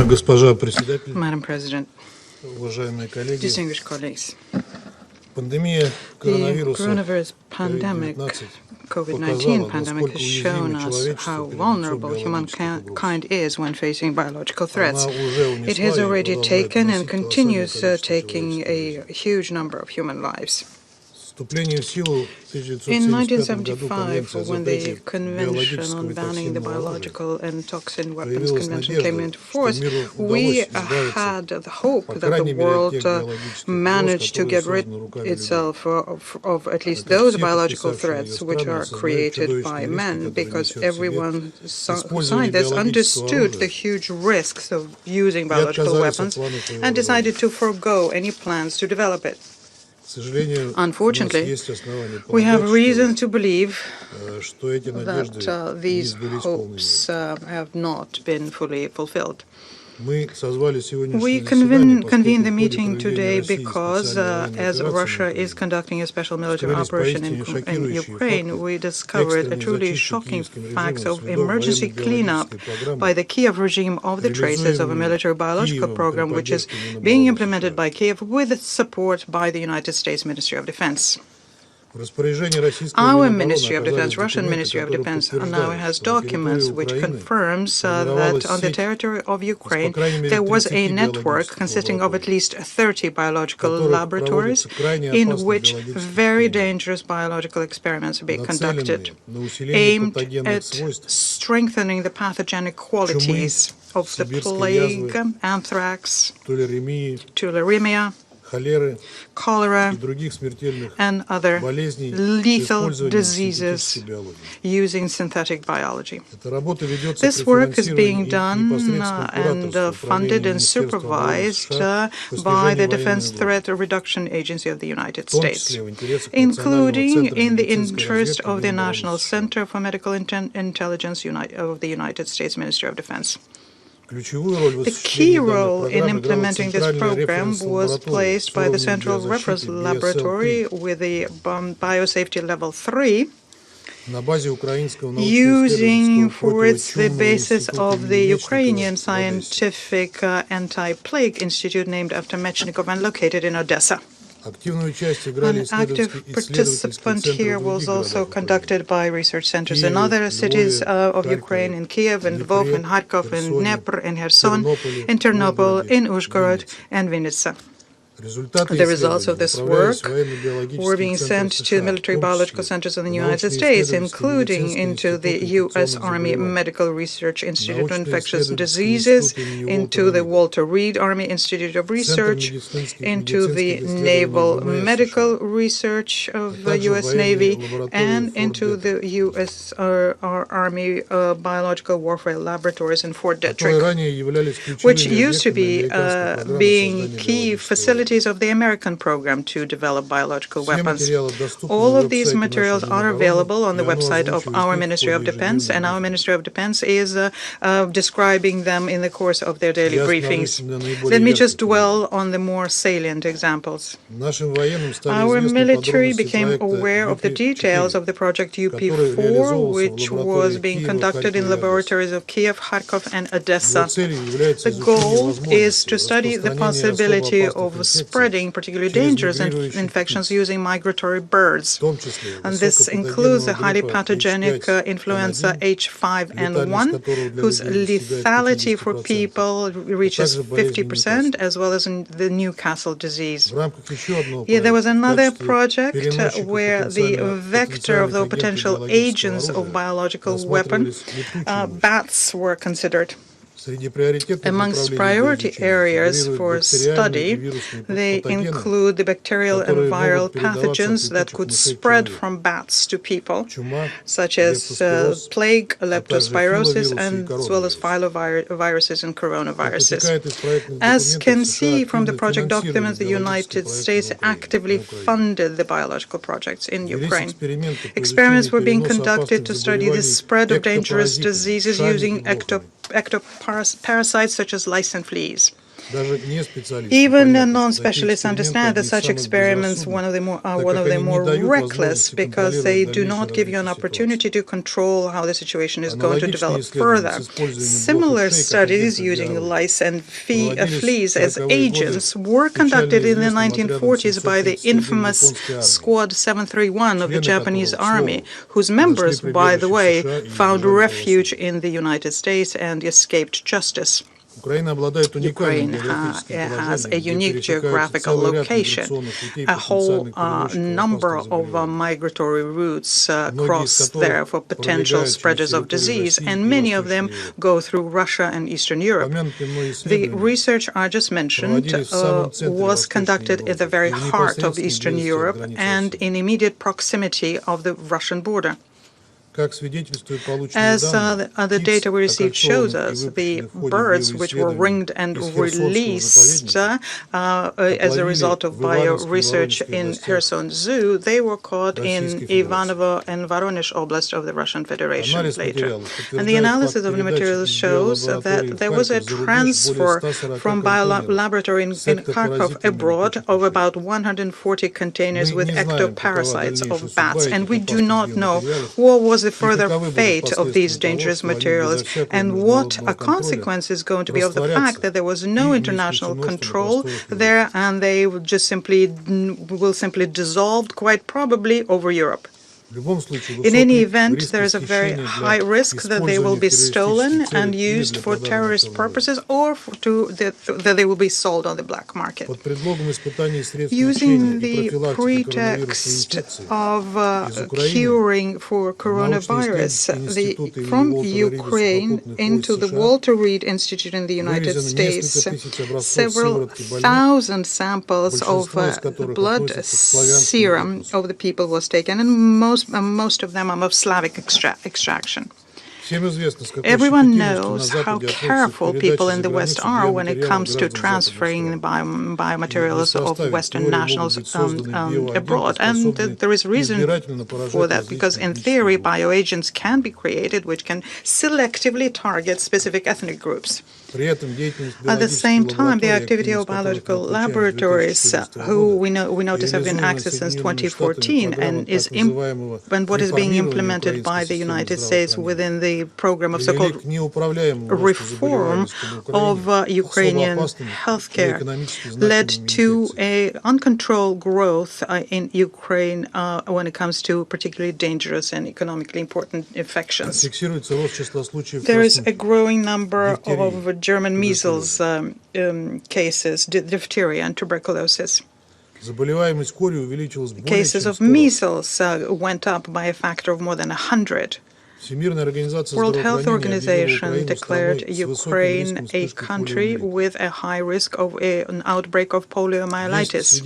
Госпожа председатель, Madam President, уважаемые коллеги, distinguished colleagues, пандемия the коронавируса coronavirus pandemic, COVID-19 COVID-19 показала, pandemic насколько has shown уязвимо us человечество how перед лицом vulnerable биологических угроз. humankind is when facing biological threats. Она уже It унесла has и already продолжает taken and уносить колоссальное continues количество taking человеческой a жизни. huge number of human lives. Вступление в силу в In 1975 году 1975, Конвенции о when the запрете Convention on биологического и Banning the токсинного оружия, Biological and Toxin Weapons появилась Convention came надежда, into что force, миру we удалось избавиться, had the hope по that the крайней мере, от world тех биологических угроз, managed to которые get rid созданы руками людей. itself of at least Как those все biological подписавшие ее threats which страны are осознают created by чудовищные риски, men, которые because несет в себе everyone использование signed this биологического understood the оружия huge risks of using и biological отказались от weapons планов его and decided разработки. to forego any plans to develop it. К сожалению, у нас Unfortunately, есть основания we have полагать, reason to believe что эти надежды that не these сбылись в полной hopes мере. have not been fully fulfilled. Мы созвали We сегодняшнее заседание, convene the поскольку в ходе meeting проведения today России because, специальной военной as операции Russia на is Украине conducting a special military вскрылись operation поистине in шокирующие Ukraine, факты we discovered a экстренной truly зачистки shocking киевским facts режимом of следов emergency cleanup военно-биологической программы, by the Kiev regime of the traces of a реализуемой military biological Киевом при program which is поддержке being Минобороны implemented США. by Kiev with support by the United States Ministry of Defense. В распоряжении российского Our Минобороны Ministry of оказались Defense, Russian документы, Ministry of которые Defense, now подтверждают, has что на территории documents which Украины confirms that формировалась on the сеть territory of из, Ukraine по крайней мере, there was 30 a network биологических consisting of at лабораторий, least 30 в biological которых laboratories проводятся крайне in опасные which биологические very эксперименты, dangerous biological experiments are being нацеленные conducted, на усиление aimed патогенных at свойств strengthening the pathogenic чумы, qualities of the сибирской язвы, plague, anthrax, толеремии, tularemia, холеры cholera, и других смертельных and other болезней с lethal использованием diseases синтетической биологии. using synthetic biology. Эта работа ведется This при work is финансировании being и done непосредственном and кураторстве funded Управления and Министерства обороны supervised США по by снижению the военной Defense угрозы, Threat Reduction Agency of the United в том States, числе в интересах Национального including центра in the медицинской interest разведки of the Минобороны National США. Center for Medical Intelligence of the United States Ministry of Defense. Ключевую роль в The key осуществлении данной role in программы играла implementing this Центральная program was референс-лаборатория с placed by the уровнем Central для Reference защиты Laboratory BSL-3 with the Biosafety Level 3, на базе Украинского using научно-исследовательского for its the противочумного basis института of имени the Мечникова Ukrainian в Одессе. Scientific Anti-Plague Institute named after Mechnikov and located in Odessa. Активную часть играли An active исследовательские participant центры here в was других also городах Украины. conducted by research centers in Киеве, other cities Львове, of Ukraine, in Kiev, in Lvov, in Днепре, Kharkov, in Херсоне, Dnepr, in Kherson, Тернополе, in Ternopil, Ужгороде, in Uzhgorod, Виннице. and Vinnytsia. Результаты The results of исследований this направлялись в work военно-биологические were being центры sent to США, в military том biological числе centers in the в United States, научно-исследовательский including медицинский into the институт U.S. инфекционных Army заболеваний, Medical Research Institute of Infectious научно-исследовательский Diseases, институт имени into the Уолтера Рида, Walter Reed Army Institute of Центр Research, медицинских into the исследований Naval ВМС Medical США, Research а of the также U.S. военные Navy, лаборатории and Форт into Детрик, the U.S. Army Biological Warfare Laboratories in Fort которые Detrick, ранее являлись which ключевыми used to объектами be американской программы being создания key биологического оружия. facilities of the American program to develop biological Все weapons. материалы доступны All на of these веб-сайте materials нашего are Минобороны, available on и the оно website of озвучивает our их в Ministry of ходе Defense, ежедневных and our брифингов. Ministry of Defense is describing them in the course of their daily Я briefings. остановлюсь на Let наиболее me ярких just примерах. dwell on the more salient examples. Нашим военным стали Our известны military подробности became проекта aware of the details UP-4, of the project который UP4, реализовывался в which was лабораториях being Киева, conducted in Харькова и Одессы. laboratories of Kiev, Kharkov, and Его Odessa. целью является The изучение goal is возможности to study the распространения особо possibility опасных of инфекций spreading particularly через dangerous мигрирующих infections птиц, using migratory в birds. том числе And this includes the highly высокопатогенного pathogenic гриппа influenza H5N1, H5N1, летальность которого для whose людей достигает lethality for 50%, people а reaches также болезнь 50%, Ньюкасла. as well as in the Newcastle disease. В рамках еще одного Yeah, there was проекта в another качестве project переносчика where the vector of the потенциальных potential агентов agents биологического of biological оружия weapon, рассматривались летучие мыши. bats were considered. Среди приоритетных Amongst направлений для priority изучения areas фигурируют for бактериальные и study, вирусные they патогены, include the bacterial and которые viral могут передаваться pathogens от that летучих could мышей к spread человеку. from bats to people, Чума, such as лептоспироз, plague, а также leptospirosis, филовирусы и and as well as коронавирусы. filoviruses and Как coronaviruses. вытекает из проектных As документов, can США see from the активно project финансировали documents, the биологические United проекты States на Украине. actively funded the biological projects in Велись Ukraine. эксперименты по Experiments изучению were being переноса conducted опасных to study the заболеваний spread of dangerous эктопаразитами, diseases мшами и using блохами. ectoparasites such as lice and fleas. Even non-specialists understand that such experiments are one of the more reckless because they do not give you an opportunity to control how the situation is going to develop further. Similar studies using lice and fleas as agents were conducted in the 1940s by the infamous Squad 731 of the Japanese Army, whose members, by the way, found refuge in the United States and escaped justice. Ukraine has a unique geographical location. A whole number of migratory routes cross there for potential spreaders of disease, and many of them go through Russia and Eastern Europe. The research I just mentioned was conducted at the very heart of Eastern Europe and in immediate proximity of the Russian border. As the data we received shows us, the birds which were ringed and released as a result of bio-research in Kherson Zoo, they were caught in Ivanovo and Voronezh Oblast of the Russian Federation later. And the analysis of the materials shows that there was a transfer from biolaboratory in Kharkov abroad of about 140 containers with ectoparasites of bats, and we do not know what was the further fate of these dangerous materials and what a consequence is going to be of the fact that there was no international control there and they will simply dissolve quite probably over Europe. In any event, there is a very high risk that they will be stolen and used for terrorist purposes or that they will be sold on the black market. Using the pretext of curing for coronavirus, from Ukraine into the Walter Reed Institute in the United States, several thousand samples of blood serum of the people was taken, and most of them are of Slavic extraction. Everyone knows how careful people in the West are when it comes to transferring biomaterials of Western nationals abroad. And there is reason for that, because in theory, bioagents can be created which can selectively target specific ethnic groups. At the same time, the activity of biological laboratories, who we notice have been accessed since 2014, and what is being implemented by the United States within the program of so-called reform of Ukrainian healthcare, led to an uncontrolled growth in Ukraine when it comes to particularly dangerous and economically important infections. There is a growing number of German measles cases, diphtheria and tuberculosis. Cases of measles went up by a factor of more than 100. World Health Organization declared Ukraine a country with a high risk of an outbreak of poliomyelitis.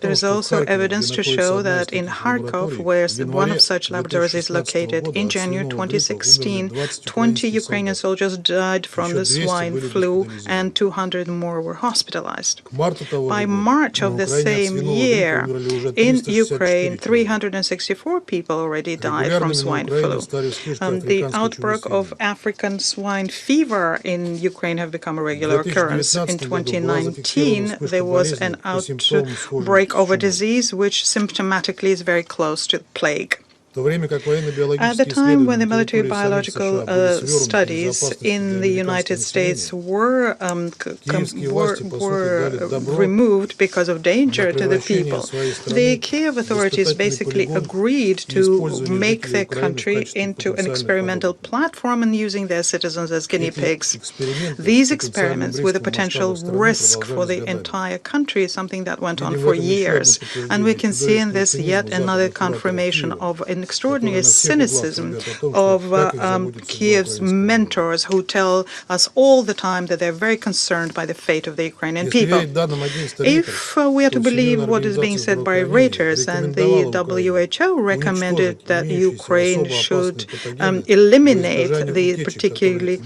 There is also evidence to show that in Kharkov, where one of such laboratories is located, in January 2016, 20 Ukrainian soldiers died from the swine flu and 200 more were hospitalized. By March of the same year, in Ukraine, 364 people already died from swine flu. The outbreak of African swine fever in Ukraine have become a regular occurrence. In 2019, there was an outbreak of a disease which symptomatically is very close to plague. At the time when the military biological studies in the United States were removed because of danger to the people, the Kiev authorities basically agreed to make their country into an experimental platform and using their citizens as guinea pigs. These experiments, with a potential risk for the entire country, is something that went on for years. And we can see in this yet another confirmation of an extraordinary cynicism of Kiev's mentors, who tell us all the time that they're very concerned by the fate of the Ukrainian people. If we are to believe what is being said by Reuters, and the WHO recommended that Ukraine should eliminate the particularly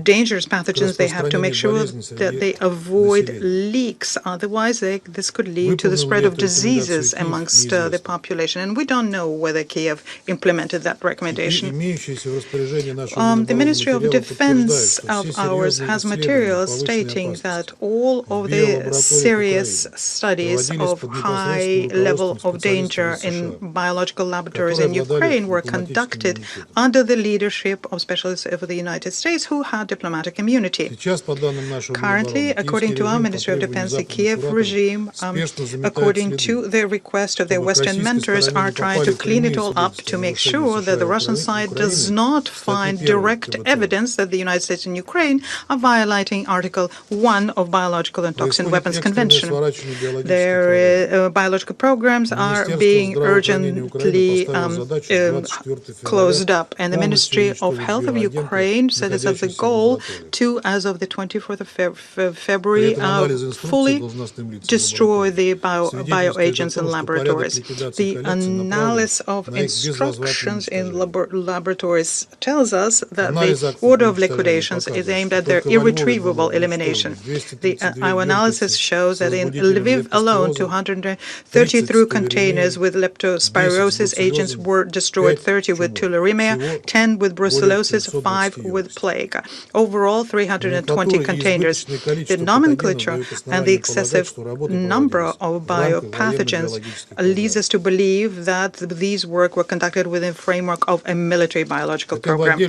dangerous pathogens, they have to make sure that they avoid leaks. Otherwise, this could lead to the spread of diseases amongst the population. And we don't know whether Kiev implemented that recommendation. The Ministry of Defense of ours has materials stating that all of the serious studies of high level of danger in biological laboratories in Ukraine were conducted under the leadership of specialists of the United States who had diplomatic immunity. Currently, according to our Ministry of Defense, the Kiev regime, according to the request of their Western mentors, are trying to clean it all up to make sure that the Russian side does not find direct evidence that the United States and Ukraine are violating Article 1 of Biological and Toxin Weapons Convention. Their biological programs are being urgently closed up, and the Ministry of Health of Ukraine set as the goal to, as of the 24th of February, fully destroy the bioagents in laboratories. The analysis of instructions in laboratories tells us that the order of liquidations is aimed at their irretrievable elimination. Our analysis shows that in Lviv alone, 233 containers with leptospirosis agents were destroyed, 30 with tularemia, 10 with brucellosis, 5 with plague. Overall, 320 containers. The nomenclature and the excessive number of biopathogens leads us to believe that these work were conducted within the framework of a military biological program.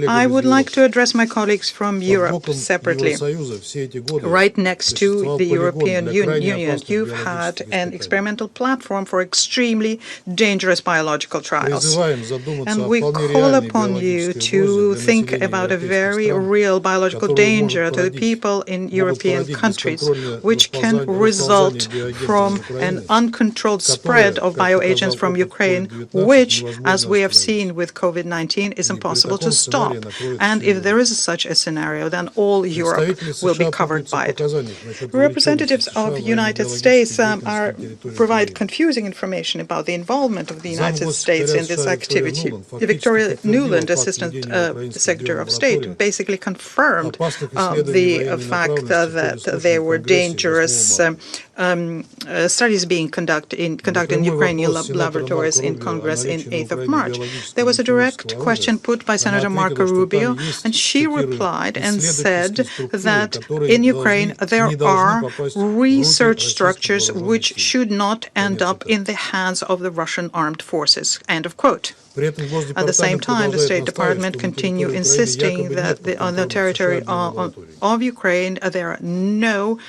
I would like to address my colleagues from Europe separately. Right next to the European Union, you've had an experimental platform for extremely dangerous biological trials. And we call upon you to think about a very real biological danger to the people in European countries, which can result from an uncontrolled spread of bioagents from Ukraine, which, as we have seen with COVID-19, is impossible to stop. And if there is such a scenario, then all Europe will be covered by it. Representatives of the United States provide confusing information about the involvement of the United States in this activity. Victoria Nuland, Assistant Secretary of State, basically confirmed the fact that there were dangerous studies being conducted in Ukrainian laboratories in Congress in 8th of March. There was a direct question put by Senator Marco Rubio, and she replied and said that in Ukraine there are research structures which should not end up in the hands of the Russian armed forces. End of quote. At the same time, the State Department continued insisting that on the territory of Ukraine there are no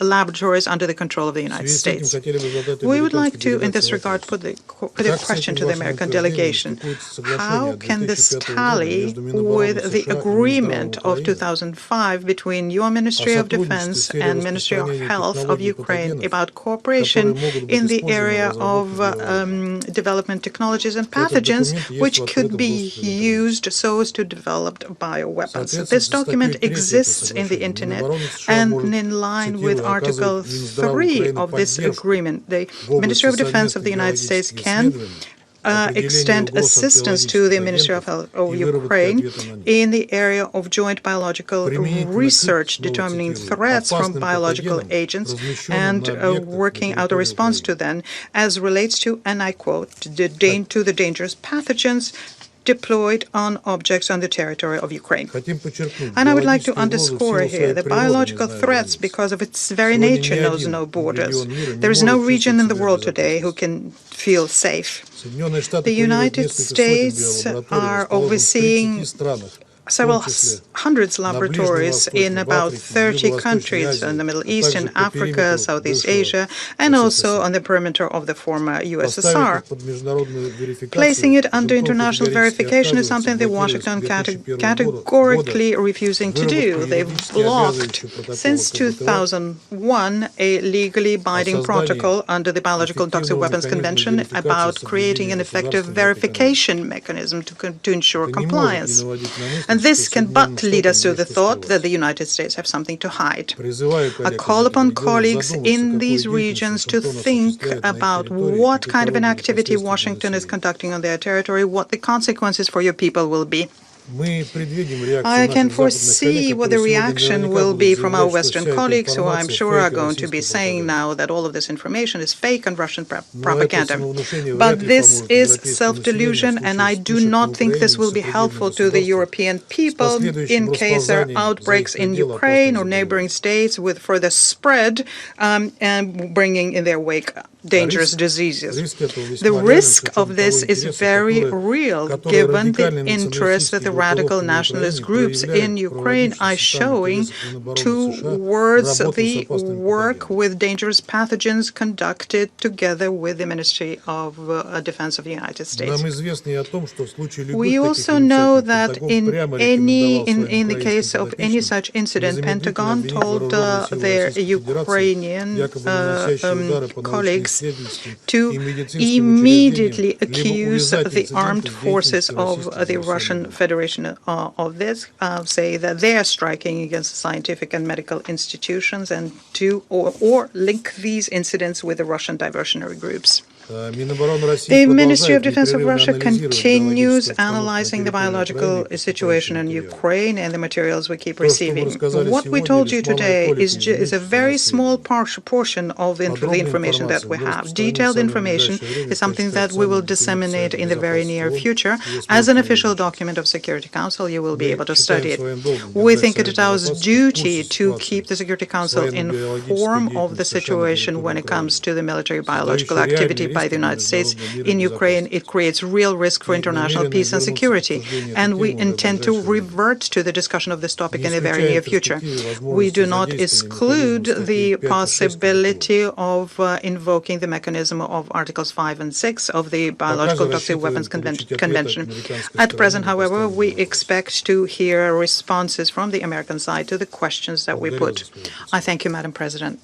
laboratories under the control of the United States. We would like to, in this regard, put a question to the American delegation. How can this tally with the agreement of 2005 between your Ministry of Defense and Ministry of Health of Ukraine about cooperation in the area of development technologies and pathogens which could be used so as to develop bioweapons? This document exists in the Internet, and in line with Article 3 of this agreement, the Ministry of Defense of the United States can extend assistance to the Ministry of Health of Ukraine in the area of joint biological research, determining threats from biological agents and working out a response to them as relates to, and I quote, to the dangerous pathogens deployed on objects on the territory of Ukraine. And I would like to underscore here that biological threats, because of its very nature, knows no borders. There is no region in the world today who can feel safe. The United States are overseeing several hundreds laboratories in about 30 countries in the Middle East, in Africa, Southeast Asia, and also on the perimeter of the former USSR. Placing it under international verification is something that Washington categorically refusing to do. They've blocked, since 2001, a legally binding protocol under the Biological and Toxic Weapons Convention about creating an effective verification mechanism to ensure compliance. And this can but lead us to the thought that the United States have something to hide. I call upon colleagues in these regions to think about what kind of an activity Washington is conducting on their territory, what the consequences for your people will be. I can foresee what the reaction will be from our Western colleagues, who I'm sure are going to be saying now that all of this information is fake and Russian propaganda. But this is self-delusion, and I do not think this will be helpful to the European people in case there are outbreaks in Ukraine or neighboring states with further spread and bringing in their wake dangerous diseases. The risk of this is very real, given the interest that the radical nationalist groups in Ukraine are showing towards the work with dangerous pathogens conducted together with the Ministry of Defense of the United States. We also know that in the case of any such incident, Pentagon told their Ukrainian colleagues to immediately accuse the armed forces of the Russian Federation of this, say that they are striking against scientific and medical institutions, and or link these incidents with the Russian diversionary groups. The Ministry of Defense of Russia continues analyzing the biological situation in Ukraine and the materials we keep receiving. What we told you today is a very small portion of the information that we have. Detailed information is something that we will disseminate in the very near future. As an official document of Security Council, you will be able to study it. We think it is our duty to keep the Security Council informed of the situation when it comes to the military biological activity by the United States in Ukraine. It creates real risk for international peace and security, and we intend to revert to the discussion of this topic in the very near future. We do not exclude the possibility of invoking the mechanism of Articles 5 and 6 of the Biological Toxic Weapons Convention. At present, however, we expect to hear responses from the American side to the questions that we put. I thank you, Madam President.